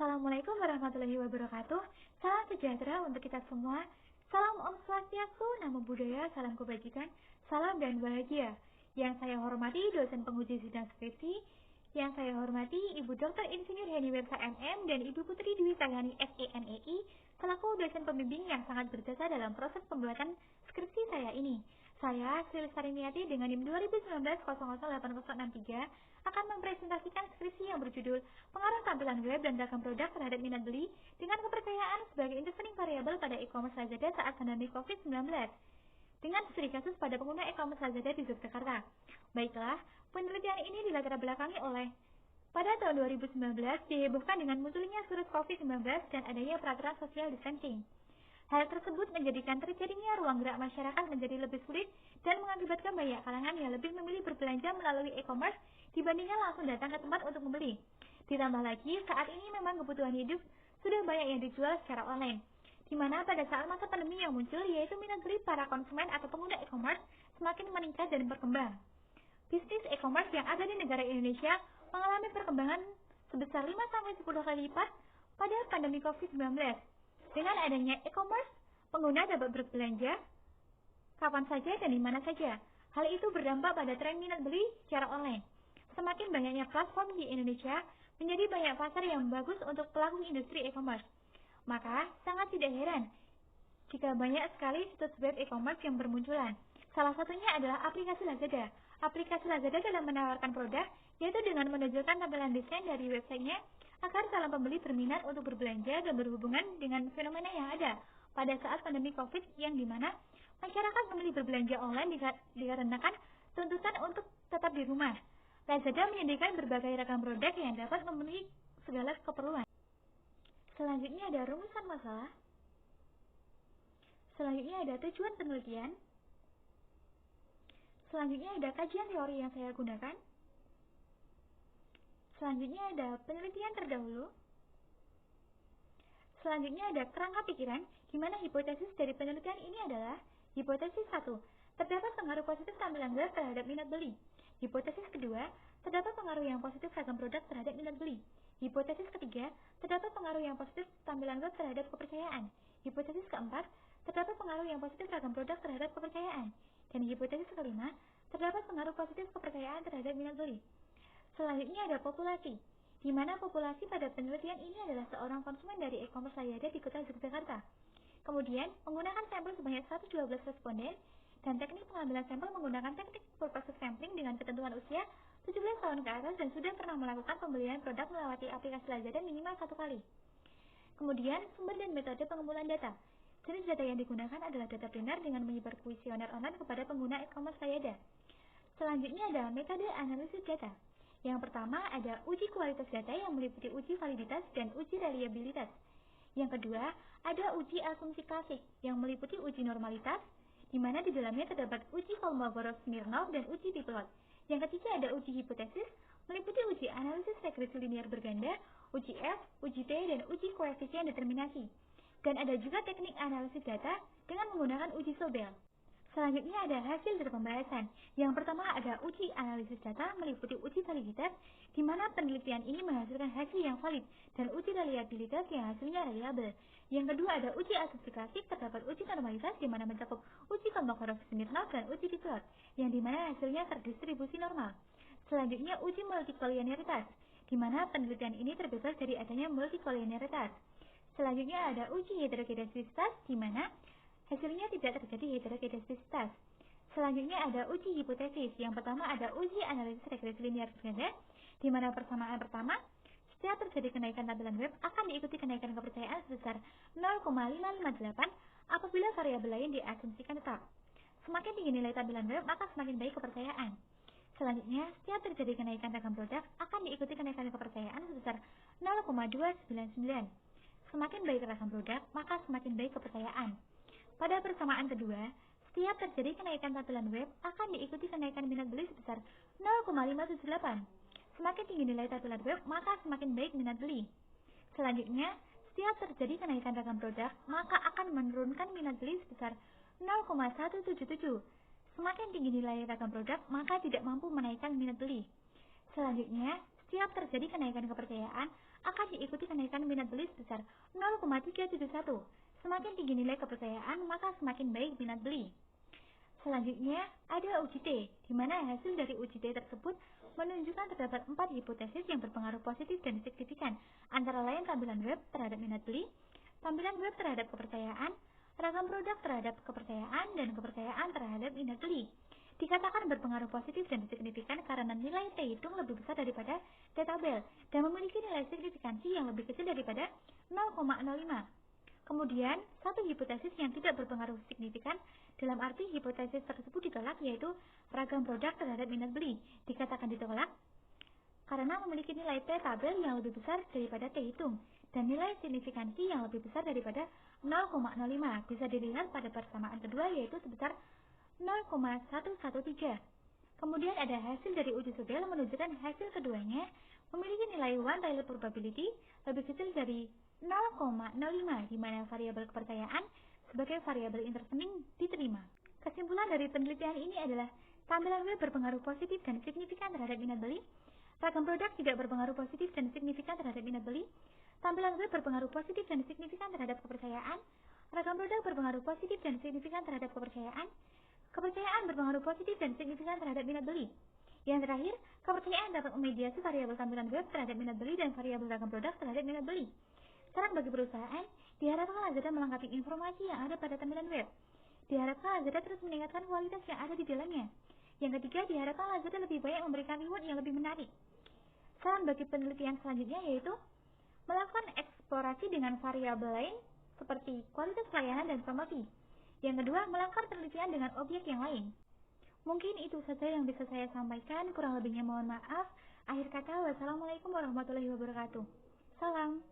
Assalamualaikum warahmatullahi wabarakatuh. Salam sejahtera untuk kita semua. Salam Om Swastiastu, Namo Buddhaya, salam kebajikan, salam dan bahagia. Yang saya hormati dosen penguji sidang skripsi, yang saya hormati Ibu Dr. Insinyur Heni Websa MM dan Ibu Putri Dwi Tahyani SEMEI selaku dosen pembimbing yang sangat berjasa dalam proses pembuatan skripsi saya ini. Saya, Sri Sarimiati dengan NIM 2019-008063 akan mempresentasikan skripsi yang berjudul Pengaruh Tampilan Web dan Ragam Produk Terhadap Minat Beli dengan Kepercayaan sebagai Intervening Variable pada E-commerce Lazada saat pandemi COVID-19 dengan studi kasus pada pengguna e-commerce Lazada di Yogyakarta. Baiklah, penelitian ini dilatar belakangi oleh pada tahun 2019 dihebohkan dengan munculnya virus COVID-19 dan adanya peraturan social distancing. Hal tersebut menjadikan terjadinya ruang gerak masyarakat menjadi lebih sulit dan mengakibatkan banyak kalangan yang lebih memilih berbelanja melalui e-commerce dibandingkan langsung datang ke tempat untuk membeli. Ditambah lagi, saat ini memang kebutuhan hidup sudah banyak yang dijual secara online, di mana pada saat masa pandemi yang muncul yaitu minat beli para konsumen atau pengguna e-commerce semakin meningkat dan berkembang. Bisnis e-commerce yang ada di negara Indonesia mengalami perkembangan sebesar 5-10 kali lipat pada pandemi COVID-19. Dengan adanya e-commerce, pengguna dapat berbelanja kapan saja dan di mana saja. Hal itu berdampak pada tren minat beli secara online. Semakin banyaknya platform di Indonesia menjadi banyak pasar yang bagus untuk pelaku industri e-commerce. Maka, sangat tidak heran jika banyak sekali situs web e-commerce yang bermunculan. Salah satunya adalah aplikasi Lazada. Aplikasi Lazada dalam menawarkan produk, yaitu dengan menunjukkan tampilan desain dari websitenya agar calon pembeli berminat untuk berbelanja dan berhubungan dengan fenomena yang ada pada saat pandemi COVID yang dimana masyarakat memilih berbelanja online dikarenakan tuntutan untuk tetap di rumah. Lazada menyediakan berbagai ragam produk yang dapat memenuhi segala keperluan. Selanjutnya ada rumusan masalah. Selanjutnya ada tujuan penelitian. Selanjutnya ada kajian teori yang saya gunakan. Selanjutnya ada penelitian terdahulu. Selanjutnya ada kerangka pikiran, di mana hipotesis dari penelitian ini adalah hipotesis 1. Terdapat pengaruh positif tampilan web terhadap minat beli. Hipotesis kedua, terdapat pengaruh yang positif ragam produk terhadap minat beli. Hipotesis ketiga, terdapat pengaruh yang positif tampilan web terhadap kepercayaan. Hipotesis keempat, terdapat pengaruh yang positif ragam produk terhadap kepercayaan. Dan hipotesis kelima, terdapat pengaruh positif kepercayaan terhadap minat beli. Selanjutnya ada populasi, di mana populasi pada penelitian ini adalah seorang konsumen dari e-commerce Lazada di kota Yogyakarta. Kemudian, menggunakan sampel sebanyak 112 responden, dan teknik pengambilan sampel menggunakan teknik purposive sampling dengan ketentuan usia 17 tahun ke atas dan sudah pernah melakukan pembelian produk melewati aplikasi Lazada minimal 1 kali. Kemudian, sumber dan metode pengumpulan data. Jenis data yang digunakan adalah data primer dengan menyebar kuesioner online kepada pengguna e-commerce Lazada. Selanjutnya ada metode analisis data. Yang pertama ada uji kualitas data yang meliputi uji validitas dan uji reliabilitas. Yang kedua, ada uji asumsi klasik yang meliputi uji normalitas, di mana di dalamnya terdapat uji Kolmogorov-Smirnov dan uji Diplot. Yang ketiga ada uji hipotesis, meliputi uji analisis regresi linear berganda, uji F, uji T, dan uji koefisien determinasi. Dan ada juga teknik analisis data dengan menggunakan uji Sobel. Selanjutnya ada hasil dari pembahasan. Yang pertama ada uji analisis data meliputi uji validitas, di mana penelitian ini menghasilkan hasil yang valid, dan uji reliabilitas yang hasilnya reliable. Yang kedua ada uji asumsi klasik, terdapat uji normalitas di mana mencakup uji Kolmogorov-Smirnov dan uji Diplot, yang di mana hasilnya terdistribusi normal. Selanjutnya uji multikolinearitas, di mana penelitian ini terbebas dari adanya multikolinearitas. Selanjutnya ada uji heterogenesitas, di mana hasilnya tidak terjadi heterogenesitas. Selanjutnya ada uji hipotesis. Yang pertama ada uji analisis regresi linear berganda, di mana persamaan pertama, setiap terjadi kenaikan tampilan web akan diikuti kenaikan kepercayaan sebesar 0,558 apabila variabel lain diasumsikan tetap. Semakin tinggi nilai tampilan web, maka semakin baik kepercayaan. Selanjutnya, setiap terjadi kenaikan ragam produk akan diikuti kenaikan kepercayaan sebesar 0,299. Semakin baik ragam produk, maka semakin baik kepercayaan. Pada persamaan kedua, setiap terjadi kenaikan tampilan web akan diikuti kenaikan minat beli sebesar 0,578. Semakin tinggi nilai tampilan web, maka semakin baik minat beli. Selanjutnya, setiap terjadi kenaikan ragam produk, maka akan menurunkan minat beli sebesar 0,177. Semakin tinggi nilai ragam produk, maka tidak mampu menaikkan minat beli. Selanjutnya, setiap terjadi kenaikan kepercayaan, akan diikuti kenaikan minat beli sebesar 0,371. Semakin tinggi nilai kepercayaan, maka semakin baik minat beli. Selanjutnya, ada uji T, di mana hasil dari uji T tersebut menunjukkan terdapat 4 hipotesis yang berpengaruh positif dan signifikan, antara lain tampilan web terhadap minat beli, tampilan web terhadap kepercayaan, ragam produk terhadap kepercayaan, dan kepercayaan terhadap minat beli. Dikatakan berpengaruh positif dan signifikan karena nilai T hitung lebih besar daripada T tabel dan memiliki nilai signifikansi yang lebih kecil daripada 0,05. Kemudian, satu hipotesis yang tidak berpengaruh signifikan dalam arti hipotesis tersebut ditolak, yaitu ragam produk terhadap minat beli, dikatakan ditolak karena memiliki nilai T tabel yang lebih besar daripada T hitung dan nilai signifikansi yang lebih besar daripada 0,05. Bisa dilihat pada persamaan kedua, yaitu sebesar 0,113. Kemudian ada hasil dari uji Sudel menunjukkan hasil keduanya memiliki nilai one Taylor probability lebih kecil dari 0,05, di mana variabel kepercayaan sebagai variabel intervening diterima. Kesimpulan dari penelitian ini adalah tampilan web berpengaruh positif dan signifikan terhadap minat beli, ragam produk tidak berpengaruh positif dan signifikan terhadap minat beli, tampilan web berpengaruh positif dan signifikan terhadap kepercayaan, ragam produk berpengaruh positif dan signifikan terhadap kepercayaan, kepercayaan berpengaruh positif dan signifikan terhadap minat beli. Yang terakhir, kepercayaan dapat memediasi variabel tampilan web terhadap minat beli dan variabel ragam produk terhadap minat beli. Saran bagi perusahaan, diharapkan Lazada melengkapi informasi yang ada pada tampilan web. Diharapkan Lazada terus meningkatkan kualitas yang ada di dalamnya. Yang ketiga, diharapkan Lazada lebih banyak memberikan reward yang lebih menarik. Saran bagi penelitian selanjutnya yaitu melakukan eksplorasi dengan variabel lain seperti kualitas pelayanan dan promosi. Yang kedua, melakukan penelitian dengan objek yang lain. Mungkin itu saja yang bisa saya sampaikan, kurang lebihnya mohon maaf. Akhir kata, wassalamualaikum warahmatullahi wabarakatuh. Salam.